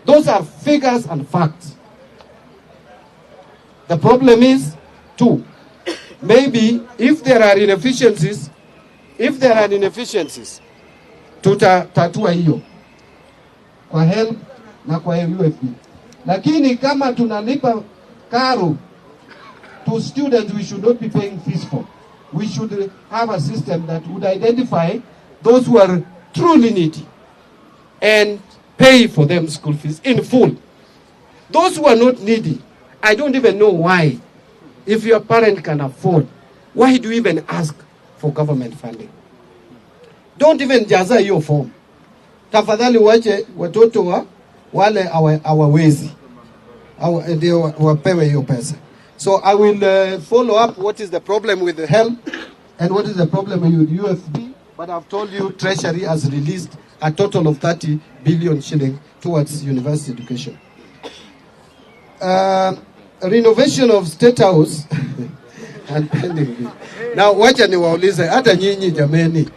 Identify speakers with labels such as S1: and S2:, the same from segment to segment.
S1: Those are figures and facts. The problem is, two, maybe if there are inefficiencies, tutatua hiyo kwa HELB na kwa UFB. Lakini kama tunalipa karo to students we should not be paying fees for. We should have a system that would identify those who are truly needy and pay for them school fees in full. Those who are not needy, I don't even know why. If your parent can afford, why do you even ask for government funding? Don't even jaza hiyo form. Tafadhali wache watoto wa wale hawawezi ndio wapewe hiyo pesa. So I will follow up what is the problem with the HELB and what is the problem with UFB. But I've told you Treasury has released a total of 30 billion shilling towards university education. Renovation of State House and pending. Now wacha niwaulize hata nyinyi jameni.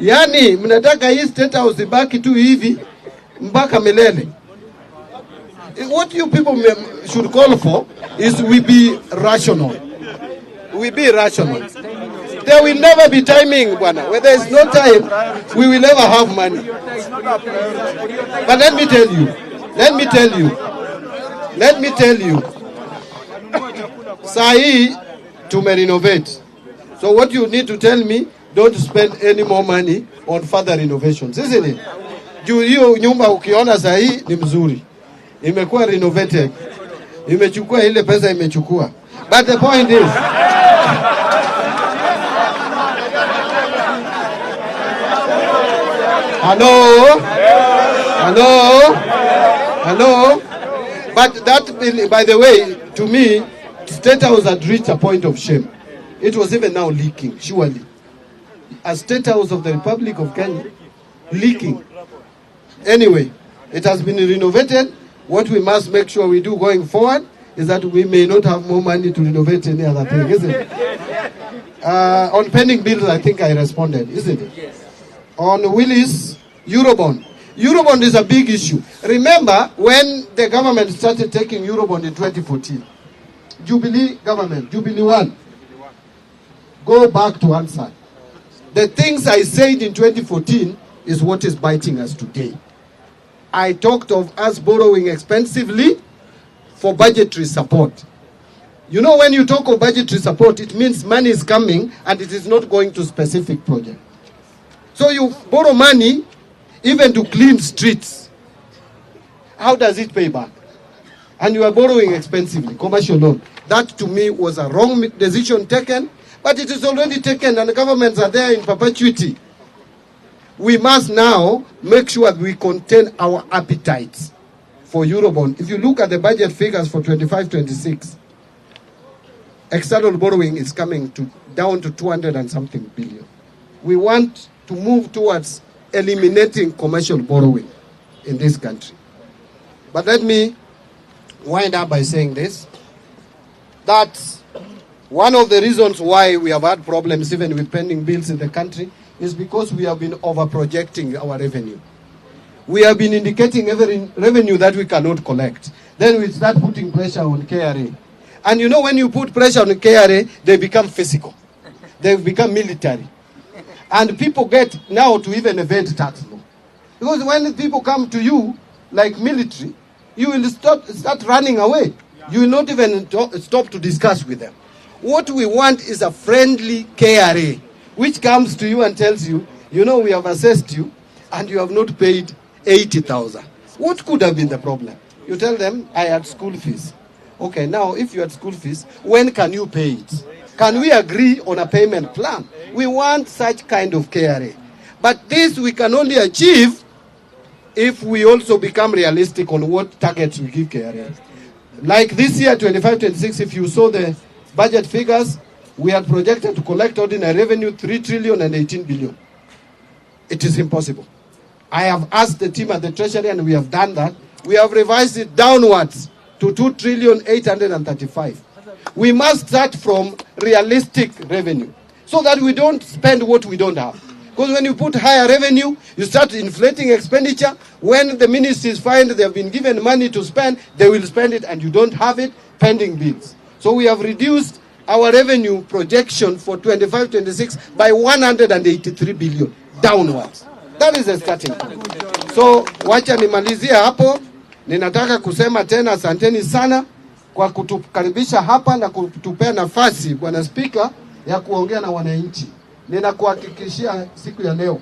S1: Yani mnataka hii State House ibaki tu hivi mpaka milele. What you people should call for is we be rational. We be rational. There will never be timing, bwana. Where there is no time, we will never have money. But let me tell you. Sahi tume renovate. So what you need to tell me, don't spend any more money on further renovations, isn't it? Juu hiyo nyumba ukiona sahi ni mzuri. Imekuwa renovated. Imechukua ile pesa imechukua. But the point is Hello. But that, by the way, to me, State House had reached a point of shame. It was even now leaking, surely. A State House of the Republic of Kenya, leaking. Anyway, it has been renovated. What we must make sure we do going forward is that we may not have more money to renovate any other thing, isn't it? On pending bills, I think I responded, isn't it? Yes. On Willis, Eurobond. Eurobond is a big issue. Remember when the government started taking Eurobond in 2014? Jubilee government, Jubilee 1. Go back to answer. The things I said in 2014 is what is biting us today. I talked of us borrowing expensively for budgetary support. You know, when you talk of budgetary support, it means money is coming and it is not going to specific project. So you borrow money even to clean streets. How does it pay back? And you are borrowing expensively, commercial loan. That to me was a wrong decision taken, but it is already taken and the governments are there in perpetuity. We must now make sure that we contain our appetites for Eurobond. If you look at the budget figures for 25-26, external borrowing is coming down to 200 and something billion. We want to move towards eliminating commercial borrowing in this country. But let me wind up by saying this, that one of the reasons why we have had problems even with pending bills in the country is because we have been over-projecting our revenue. We have been indicating every revenue that we cannot collect. Then we start putting pressure on KRA. And you know, when you put pressure on KRA, they become physical. They become military. And people get now to even evade tax law. Because when people come to you, like military, you will start running away. You will not even stop to discuss with them. What we want is a friendly KRA, which comes to you and tells you, you know, we have assessed you, and you have not paid 80,000. What could have been the problem? You tell them, I had school fees. Okay, now if you had school fees, when can you pay it? Can we agree on a payment plan? We want such kind of KRA. But this we can only achieve if we also become realistic on what targets we give KRA. Like this year, 25-26, if you saw the budget figures, we had projected to collect ordinary revenue 3 trillion and 18 billion. It is impossible. I have asked the team at the Treasury and we have done that. We have revised it downwards to 2 trillion 835. We must start from realistic revenue so that we don't spend what we don't have. Because when you put higher revenue, you start inflating expenditure. When the ministries find they have been given money to spend, they will spend it and you don't have it, pending bills. So we have reduced our revenue projection for 25-26 by 183 billion downwards. That is a starting point. So wacha nimalizia hapo. Ninataka kusema tena asanteni sana kwa kutukaribisha hapa na kutupea nafasi Bwana Spika ya kuongea na wananchi. Ninakuhakikishia siku ya leo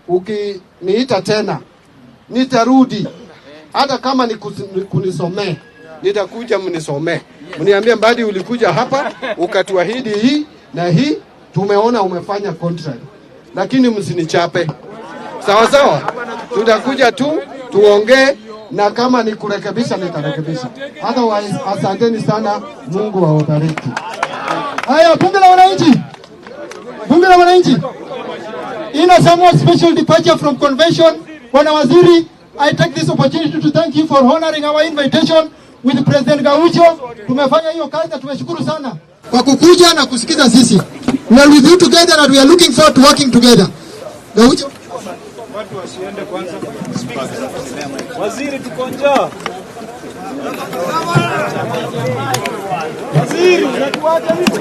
S1: ukiniita tena nitarudi, hata kama ni kunisomea nitakuja mnisomee. Mniambie MBADI ulikuja hapa ukatuahidi hii na hii, tumeona umefanya contrary, lakini msinichape. Sawa sawa, tutakuja tu tuongee, na kama ni kurekebisha nitarekebisha. Otherwise, asanteni sana, Mungu awabariki.
S2: Haya, bunge la wananchi. Bunge la wananchi. In a somewhat special departure from convention, Bwana Waziri, I take this opportunity to thank you for honoring our invitation with President Gaucho. Tumefanya hiyo kazi na tumeshukuru sana kwa kukuja na kusikiza sisi. We are with you together and we are looking forward to working together. Gaucho.
S3: Watu wasiende kwanza. Waziri tuko njaa. Waziri unatuacha vipi?